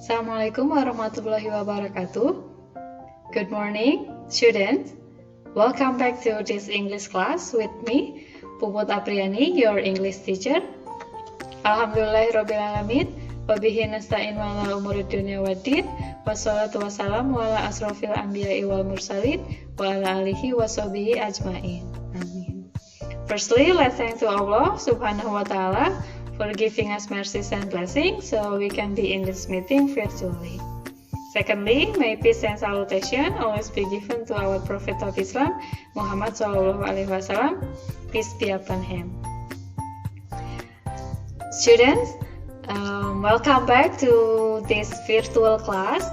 Assalamualaikum warahmatullahi wabarakatuh. Good morning, students. Welcome back to this English class with me, Puput Apriani, your English teacher. Alhamdulillahirrabbilalamin. Wabihi nasta'in wa ala umuri dunya waddin. Wassalatu wassalamu ala asrofil anbiya'i wal mursalin wa ala alihi wa sahbihi ajmain. Amin. Firstly, let's thank to Allah subhanahu wa ta'ala for giving us mercies and blessings so we can be in this meeting virtually. Secondly, may peace and salutation always be given to our Prophet of Islam, Muhammad SAW. Peace be upon him. Students, welcome back to this virtual class.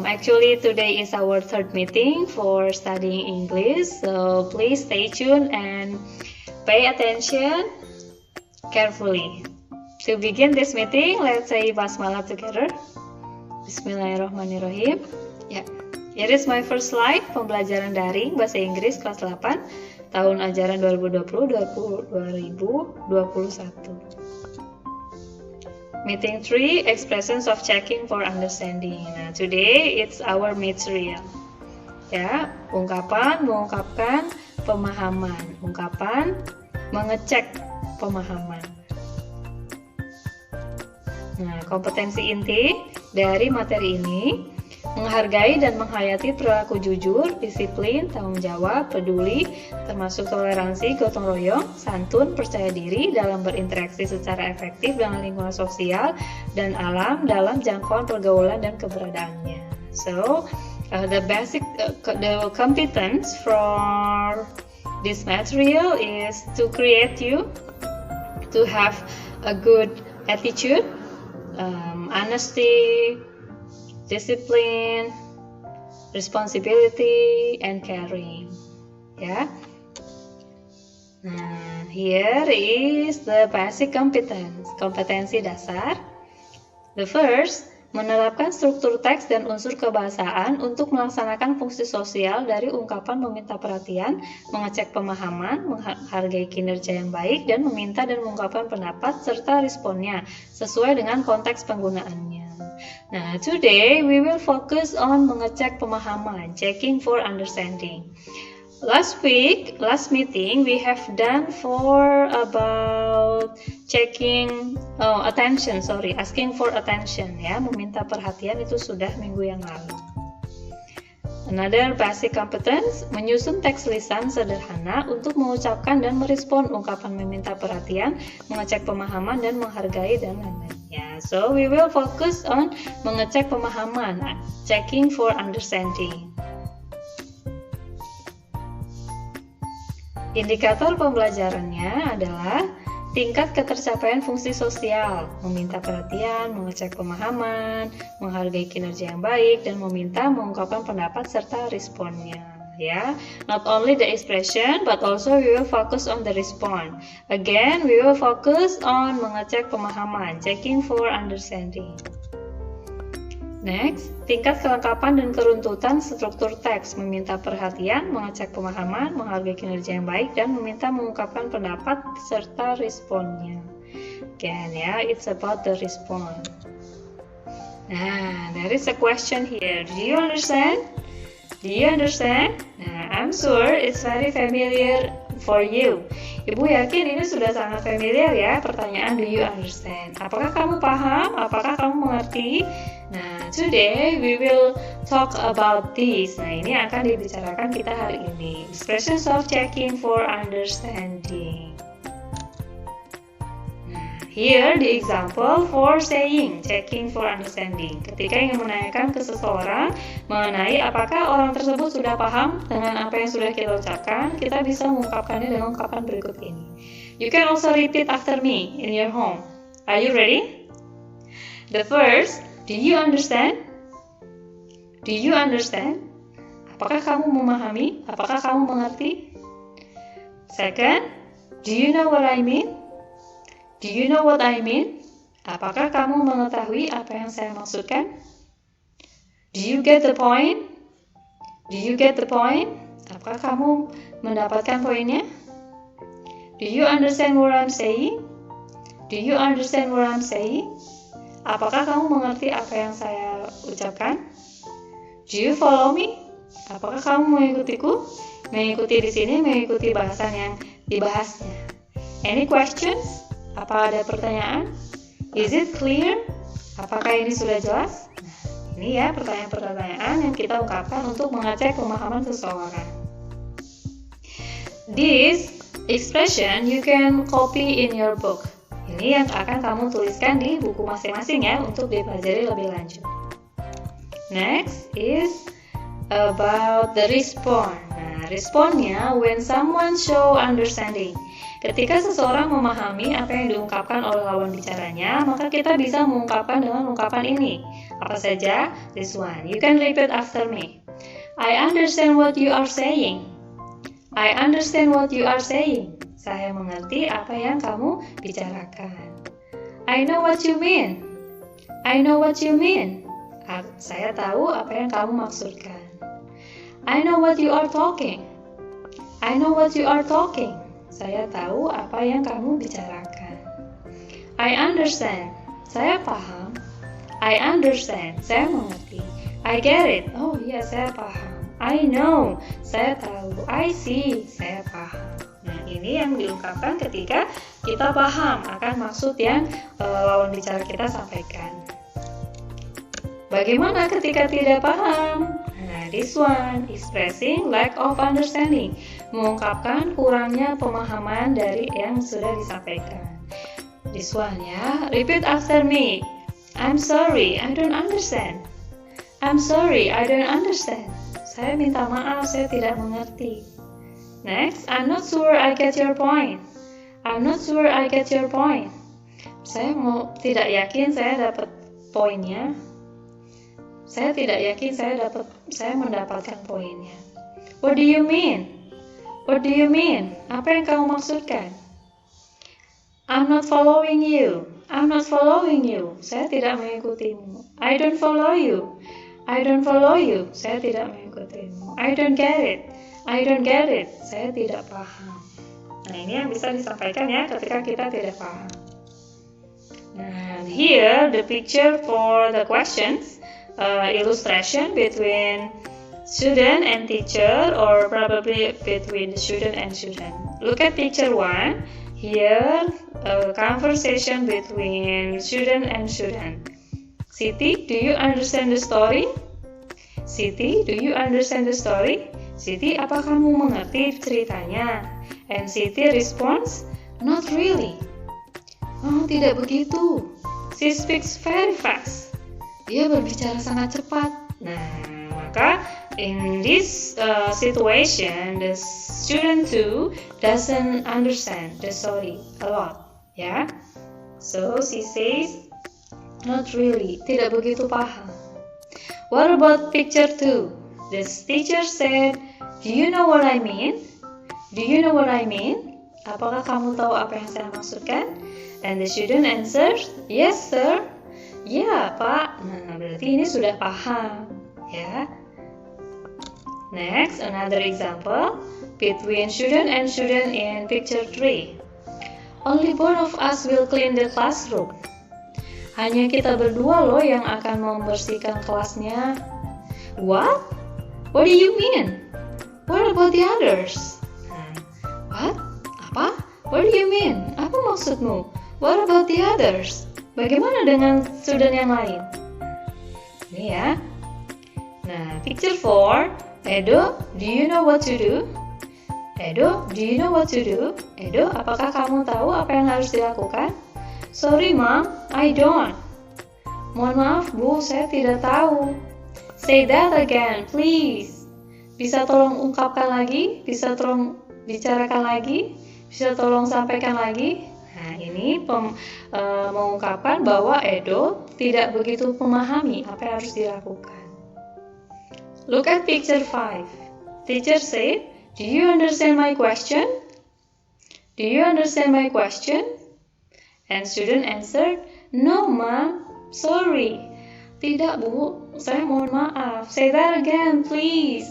Actually, today is our third meeting for studying English, so please stay tuned and pay attention carefully. To begin this meeting, let's say Basmalah together. Bismillahirrahmanirrahim. Ya, here is my first slide, pembelajaran daring bahasa Inggris kelas 8 tahun ajaran 2020-2021. Meeting 3, expressions of checking for understanding. Nah, today it's our material. Ya, ungkapan mengungkapkan pemahaman, ungkapan mengecek pemahaman. Nah, kompetensi inti dari materi ini menghargai dan menghayati perilaku jujur, disiplin, tanggung jawab, peduli, termasuk toleransi, gotong royong, santun, percaya diri dalam berinteraksi secara efektif dengan lingkungan sosial dan alam dalam jangkauan pergaulan dan keberadaannya. So, the competence for this material is to create you to have a good attitude, honesty, discipline, responsibility, and caring. Ya. Nah, here is the basic competence, kompetensi dasar. The first, menerapkan struktur teks dan unsur kebahasaan untuk melaksanakan fungsi sosial dari ungkapan meminta perhatian, mengecek pemahaman, menghargai kinerja yang baik, dan meminta dan mengungkapkan pendapat serta responnya sesuai dengan konteks penggunaannya. Nah, today we will focus on mengecek pemahaman, checking for understanding. Last meeting, we have done for about asking for attention, ya, meminta perhatian itu sudah minggu yang lalu. Another basic competence, menyusun teks lisan sederhana untuk mengucapkan dan merespon ungkapan meminta perhatian, mengecek pemahaman dan menghargai dan lain-lainnya. So we will focus on mengecek pemahaman, checking for understanding. Indikator pembelajarannya adalah tingkat ketercapaian fungsi sosial, meminta perhatian, mengecek pemahaman, menghargai kinerja yang baik, dan meminta mengungkapkan pendapat serta responnya. Ya, not only the expression, but also we will focus on the response. Again, we will focus on mengecek pemahaman, checking for understanding. Next, tingkat kelengkapan dan keruntutan struktur teks, meminta perhatian, mengecek pemahaman, menghargai kinerja yang baik, dan meminta mengungkapkan pendapat serta responnya. Again, it's about the response. Nah, there is a question here. Do you understand? Do you understand? Nah, I'm sure it's very familiar for you. Ibu yakin ini sudah sangat familiar ya, pertanyaan do you understand? Apakah kamu paham? Apakah kamu mengerti? Nah, today we will talk about this. Nah, ini akan dibicarakan kita hari ini. Expressions of checking for understanding. Here the example for saying, checking for understanding. Ketika ingin menanyakan ke seseorang mengenai apakah orang tersebut sudah paham dengan apa yang sudah kita ucapkan, kita bisa mengungkapkannya dengan ungkapan berikut ini. You can also repeat after me in your home. Are you ready? The first, do you understand? Do you understand? Apakah kamu memahami? Apakah kamu mengerti? Second, do you know what I mean? Do you know what I mean? Apakah kamu mengetahui apa yang saya maksudkan? Do you get the point? Do you get the point? Apakah kamu mendapatkan poinnya? Do you understand what I'm saying? Do you understand what I'm saying? Apakah kamu mengerti apa yang saya ucapkan? Do you follow me? Apakah kamu mengikutiku? Mengikuti di sini, mengikuti bahasan yang dibahasnya. Any questions? Apa ada pertanyaan? Is it clear? Apakah ini sudah jelas? Nah, ini ya pertanyaan-pertanyaan yang kita ungkapkan untuk mengecek pemahaman seseorang. This expression you can copy in your book. Ini yang akan kamu tuliskan di buku masing-masing ya untuk dipelajari lebih lanjut. Next is about the response. Nah, responnya when someone show understanding. Ketika seseorang memahami apa yang diungkapkan oleh lawan bicaranya, maka kita bisa mengungkapkan dengan ungkapan ini. Apa saja? This one. You can repeat after me. I understand what you are saying. I understand what you are saying. Saya mengerti apa yang kamu bicarakan. I know what you mean. I know what you mean. Saya tahu apa yang kamu maksudkan. I know what you are talking. I know what you are talking. Saya tahu apa yang kamu bicarakan. I understand. Saya paham. I understand. Saya mengerti. I get it. Oh iya, saya paham. I know. Saya tahu. I see. Saya paham. Nah, ini yang diungkapkan ketika kita paham akan maksud yang lawan bicara kita sampaikan. Bagaimana ketika tidak paham? Nah, this one, expressing lack of understanding, mengungkapkan kurangnya pemahaman dari yang sudah disampaikan. This one ya, repeat after me. I'm sorry, I don't understand. I'm sorry, I don't understand. Saya minta maaf, saya tidak mengerti. Next, I'm not sure I get your point. I'm not sure I get your point. Saya tidak yakin saya dapat poinnya. Saya tidak yakin saya mendapatkan poinnya. What do you mean? What do you mean? Apa yang kamu maksudkan? I'm not following you. I'm not following you. Saya tidak mengikutimu. I don't follow you. I don't follow you. Saya tidak mengikutimu. I don't get it. I don't get it. Saya tidak paham. Nah, ini yang bisa disampaikan ya ketika kita tidak paham. Nah, here the picture for the questions, illustration between student and teacher, or probably between the student and student. Look at picture 1. Here, a conversation between student and student. Siti, do you understand the story? Siti, do you understand the story? Siti, apa kamu mengerti ceritanya? And Siti responds, not really. Oh, tidak begitu. She speaks very fast. Dia berbicara sangat cepat. Nah, maka in this situation, the student too doesn't understand the story a lot. Ya, so she says, not really. Tidak begitu paham. What about picture 2? The teacher said, do you know what I mean? Do you know what I mean? Apakah kamu tahu apa yang saya maksudkan? And the student answers, yes sir. Ya Pak. Nah, berarti ini sudah paham. Ya. Next, another example between student and student in picture 3. Only one of us will clean the classroom. Hanya kita berdua loh yang akan membersihkan kelasnya. What? What do you mean? What about the others? What? Apa? What do you mean? Apa maksudmu? What about the others? Bagaimana dengan student yang lain? Ini ya. Nah, picture 4. Edo, do you know what to do? Edo, do you know what to do? Edo, apakah kamu tahu apa yang harus dilakukan? Sorry, Mom, I don't. Mohon maaf, Bu, saya tidak tahu. Say that again, please. Bisa tolong ungkapkan lagi? Bisa tolong bicarakan lagi? Bisa tolong sampaikan lagi? Nah, ini mengungkapkan bahwa Edo tidak begitu memahami apa yang harus dilakukan. Look at picture 5. Teacher said, do you understand my question? Do you understand my question? And student answered, no, Mom, sorry. Tidak, Bu, saya mohon maaf. Say that again, please.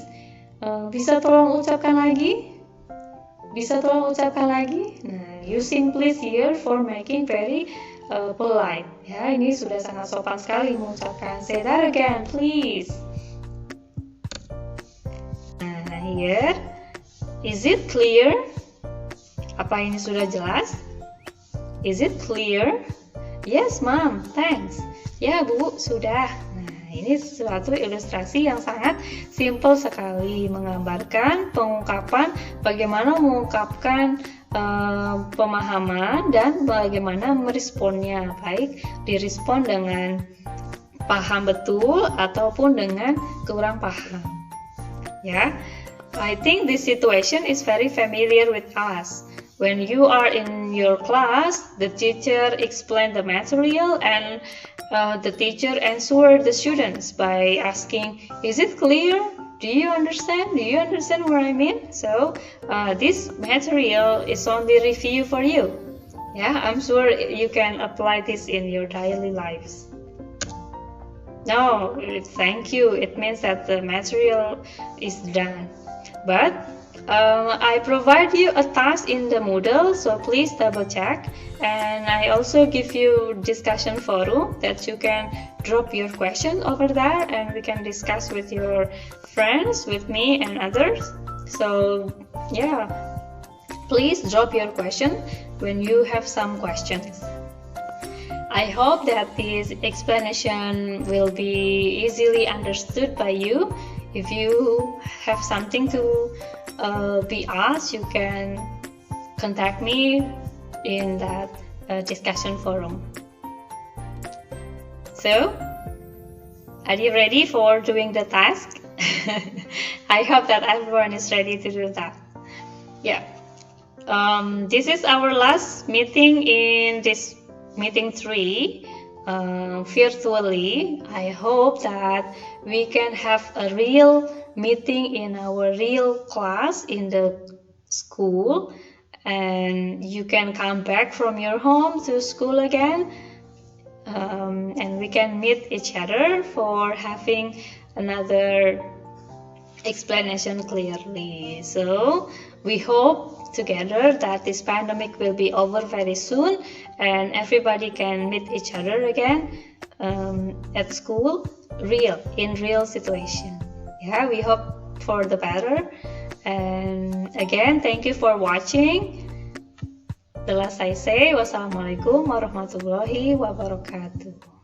Bisa tolong ucapkan lagi? Bisa tolong ucapkan lagi? Nah, using please here for making very polite. Ya, ini sudah sangat sopan sekali mengucapkan. Say that again, please. Nah, here. Is it clear? Apa ini sudah jelas? Is it clear? Yes, Mom. Thanks. Ya, Bu, sudah. Nah, ini suatu ilustrasi yang sangat simple sekali, menggambarkan pengungkapan bagaimana mengungkapkan pemahaman dan bagaimana meresponnya, baik direspon dengan paham betul ataupun dengan kurang paham. Ya, I think this situation is very familiar with us. When you are in your class, the teacher explain the material and the teacher answer the students by asking, is it clear? Do you understand? Do you understand what I mean? So this material is on the review for you. Yeah, I'm sure you can apply this in your daily lives. No, thank you. It means that the material is done. But I provide you a task in the Moodle, so please double check. And I also give you discussion forum that you can drop your question over there and we can discuss with your friends, with me and others. So yeah, please drop your question when you have some questions. I hope that this explanation will be easily understood by you. If you have something to be asked, you can contact me in that discussion forum. So, are you ready for doing the task? I hope that everyone is ready to do that. Yeah. This is our last meeting in this meeting 3 virtually. I hope that we can have a real meeting in our real class in the school, and you can come back from your home to school again, and we can meet each other for having another explanation clearly. So we hope together that this pandemic will be over very soon and everybody can meet each other again at school, in real situation. Yeah, we hope for the better. And again, thank you for watching. The last I say, wassalamualaikum warahmatullahi wabarakatuh.